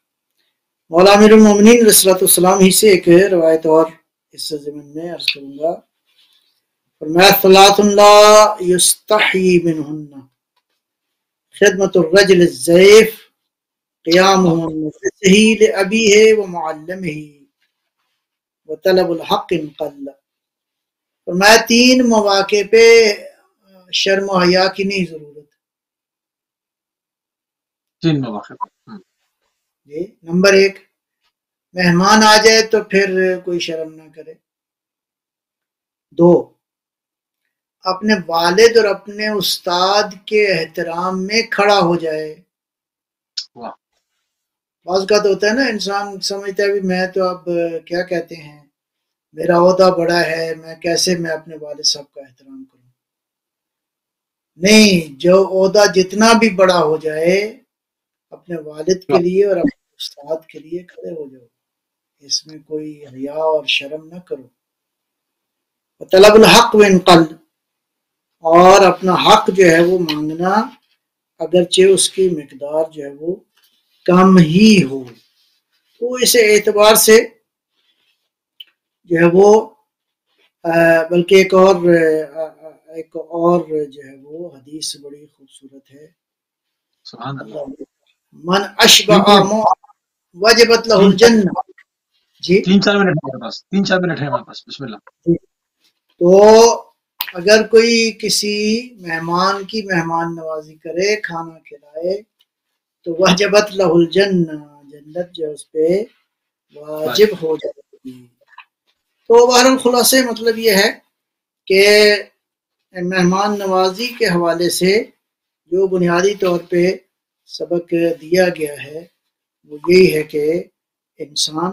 مولا امیر المومنین علیہ السلام ہی سے ایک روایت اور اس ضمن میں عرض کروں گا. فرمایا ثلاث لا یستحیی منہن خدمت الرجل الضیف قیامہ نفسہ لأبیہ ومعلمہ وطلب الحق قل. فرمایا تین مواقع پہ شرم و حیا کی نہیں ضرورت. تین مواقع. جی نمبر ایک، مہمان آ جائے تو پھر کوئی شرم نہ کرے. دو، اپنے والد اور اپنے استاد کے احترام میں کھڑا ہو جائے. بعض کا تو ہوتا ہے نا انسان سمجھتا ہے بھی میں تو اب کیا کہتے ہیں میرا عہدہ بڑا ہے، میں کیسے میں اپنے والد صاحب کا احترام کروں. نہیں، جو عہدہ جتنا بھی بڑا ہو جائے اپنے والد کے لیے اور اپنے استاد کے لیے کھڑے ہو جاؤ، اس میں کوئی حیا اور شرم نہ کرو. طلب الحق وان قل، اور اپنا حق جو ہے وہ مانگنا اگرچہ اس کی مقدار جو ہے وہ کم ہی ہو. تو اس اعتبار سے جو ہے وہ بلکہ ایک اور جو ہے وہ حدیث بڑی خوبصورت ہے. سبحان اللہ. من اشبع وجبت له الجنہ. جی 3-4 منٹ ہمارے پاس، 3-4 منٹ ہے ہمارے پاس. بسم اللہ. تو اگر کوئی کسی مہمان کی مہمان نوازی کرے، کھانا کھلائے تو وجبت له الجنہ، جنت جو ہے اس پہ واجب ہو جائے گی. تو بہرحال خلاصے مطلب یہ ہے کہ مہمان نوازی کے حوالے سے جو بنیادی طور پہ سبق دیا گیا ہے وہ یہی ہے کہ انسان،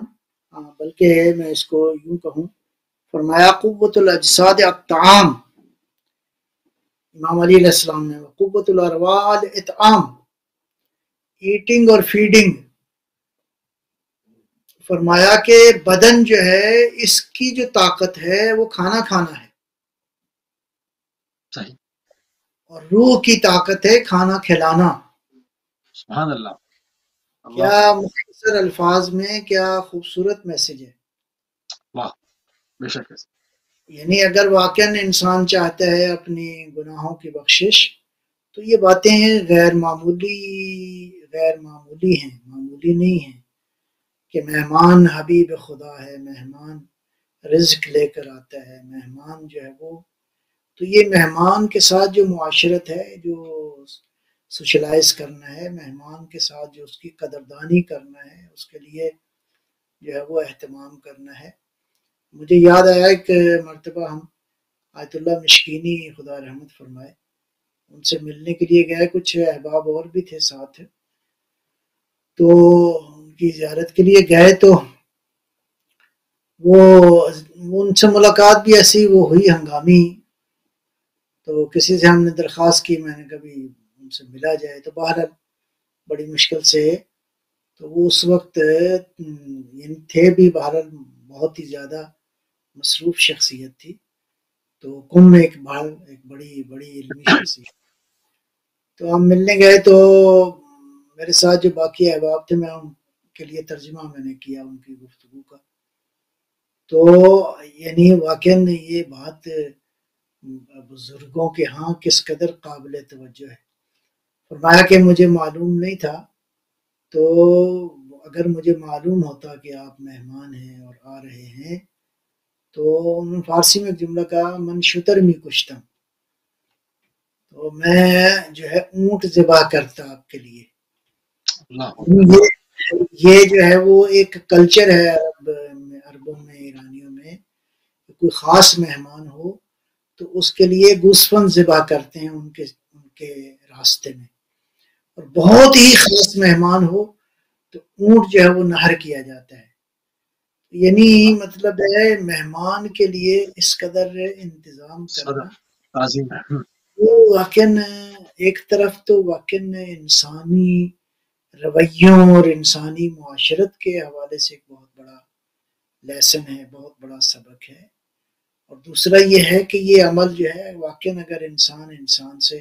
بلکہ میں اس کو یوں کہوں، فرمایا قوت الاجساد الطعام، امام علی علیہ السلام نے قوت الارواح الاطعام، ایٹنگ اور فیڈنگ. فرمایا کہ بدن جو ہے اس کی جو طاقت ہے وہ کھانا کھانا ہے، صحیح. اور روح کی طاقت ہے کھانا کھلانا. سبحان اللہ. کیا مختصر الفاظ میں کیا خوبصورت میسج ہے. واہ، بے شک. یعنی اگر واقعاً انسان چاہتا ہے اپنی گناہوں کی بخشش تو یہ باتیں غیر معمولی ہیں، معمولی نہیں ہیں کہ مہمان حبیب خدا ہے، مہمان رزق لے کر آتا ہے، مہمان جو ہے وہ، تو یہ مہمان کے ساتھ جو معاشرت ہے، جو سوشلائز کرنا ہے، مہمان کے ساتھ جو اس کی قدردانی کرنا ہے، اس کے لیے جو ہے وہ اہتمام کرنا ہے. مجھے یاد آیا ایک مرتبہ ہم آیت اللہ مشکینی خدا رحمت فرمائے ان سے ملنے کے لیے گئے، کچھ احباب اور بھی تھے ساتھ، تو ان کی زیارت کے لیے گئے تو وہ ان سے ملاقات بھی ایسی وہ ہوئی ہنگامی. تو کسی سے ہم نے درخواست کی میں نے کبھی ان سے ملا جائے، تو بہرحال بڑی مشکل سے، تو وہ اس وقت یعنی تھے بھی بہرحال بہت ہی زیادہ مصروف شخصیت تھی. تو ایک بڑی علمی شخصیت. تو ہم ملنے گئے تو میرے ساتھ جو باقی احباب تھے میں ان کے لیے ترجمہ میں نے کیا ان کی گفتگو کا. تو یعنی واقعاً یہ بات بزرگوں کے ہاں کس قدر قابل توجہ ہے. فرمایا کہ مجھے معلوم نہیں تھا، تو اگر مجھے معلوم ہوتا کہ آپ مہمان ہیں اور آ رہے ہیں تو فارسی میں ایک جملہ کہا من شتر می کشتم، تو میں جو ہے اونٹ ذبح کرتا آپ کے لیے. یہ جو ہے وہ ایک کلچر ہے عربوں میں، ایرانیوں میں، کوئی خاص مہمان ہو تو اس کے لیے گوسفن ذبح کرتے ہیں ان کے راستے میں، اور بہت ہی خاص مہمان ہو تو اونٹ جو ہے وہ نہر کیا جاتا ہے. یعنی مطلب ہے مہمان کے لیے اس قدر انتظام کرنا وہ واقعاً ایک طرف تو واقعاً انسانی رویوں اور انسانی معاشرت کے حوالے سے ایک بہت بڑا لیسن ہے، بہت بڑا سبق ہے. اور دوسرا یہ ہے کہ یہ عمل جو ہے واقعاً اگر انسان سے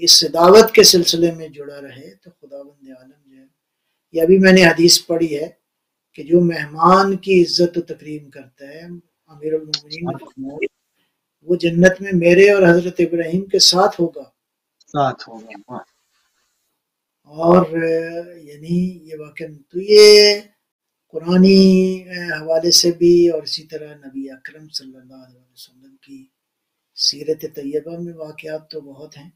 اس دعوت کے سلسلے میں جڑا رہے تو خداوند عالم جو ہے، یہ ابھی میں نے حدیث پڑھی ہے کہ جو مہمان کی عزت و تکریم کرتا ہے، امیر المومنین نے فرمایا وہ جنت میں میرے اور حضرت ابراہیم کے ساتھ ہوگا. اور یعنی یہ واقعاً تو یہ قرآنی حوالے سے بھی، اور اسی طرح نبی اکرم صلی اللہ علیہ وسلم کی سیرت طیبہ میں واقعات تو بہت ہیں.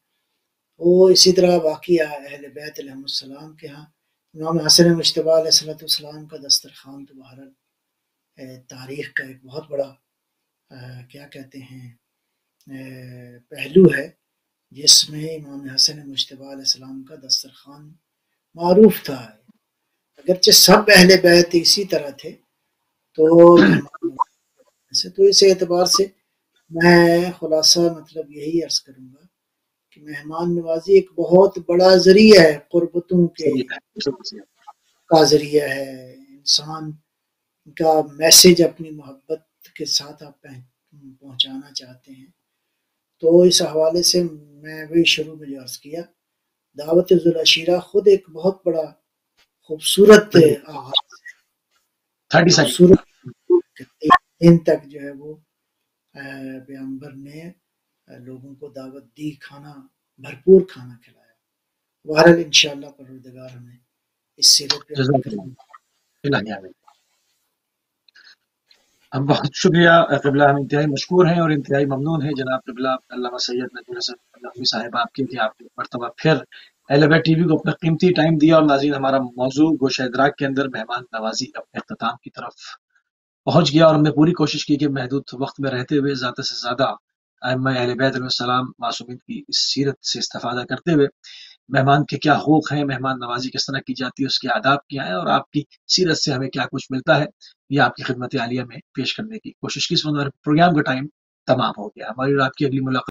وہ اسی طرح باقی اہل بیت علیہ السلام کے ہاں امام حسن مجتبیٰ علیہ السلام کا دسترخوان تو بہرحال تاریخ کا ایک بہت بڑا کیا کہتے ہیں پہلو ہے، جس میں امام حسن مجتبیٰ علیہ السلام کا دسترخوان معروف تھا. اگرچہ سب اہل بیت اسی طرح تھے تو اس اعتبار سے میں خلاصہ مطلب یہی عرض کروں گا کہ مہمان نوازی ایک بہت بڑا ذریعہ ہے، قربتوں کا ذریعہ ہے. انسان کا میسج اپنی محبت کے ساتھ آپ پہنچانا چاہتے ہیں تو اس حوالے سے میں وہی شروع میں جو عرض کیا، دعوت ذوالعشیرہ خود ایک بہت بڑا خوبصورت آغاز ہے. خوبصورت دن تک جو ہے وہ پیغمبر نے لوگوں کو دعوت دی، بھرپور کھانا کھلایا. بہرحال انشاءاللہ پروردگار ہمیں اس سیرت پہ ہم بہت شکریہ قبلہ، ہم انتہائی مشکور ہیں اور انتہائی ممنون ہیں جناب قبلہ علامہ سید نجم الحسن صاحب آپ کے کہ آپ مرتبہ پھر اہل بیت ٹی وی کو اپنا قیمتی ٹائم دیا، اور ناظرین ہمارا موضوع گوشہ ادراک کے اندر مہمان نوازی اپنے اختتام کی طرف پہنچ گیا، اور ہم نے پوری کوشش کی کہ محدود وقت میں رہتے ہوئے زیادہ سے زیادہ ائمہ اہل بیت علیہ السلام معصومین کی اس سیرت سے استفادہ کرتے ہوئے مہمان کے کیا حقوق ہیں، مہمان نوازی کس طرح کی جاتی ہے، اس کے آداب کیا ہیں، اور آپ کی سیرت سے ہمیں کیا کچھ ملتا ہے، یہ آپ کی خدمت عالیہ میں پیش کرنے کی کوشش کی۔ اس وقت پروگرام کا ٹائم تمام ہو گیا، ہماری اور آپ کی اگلی ملاقات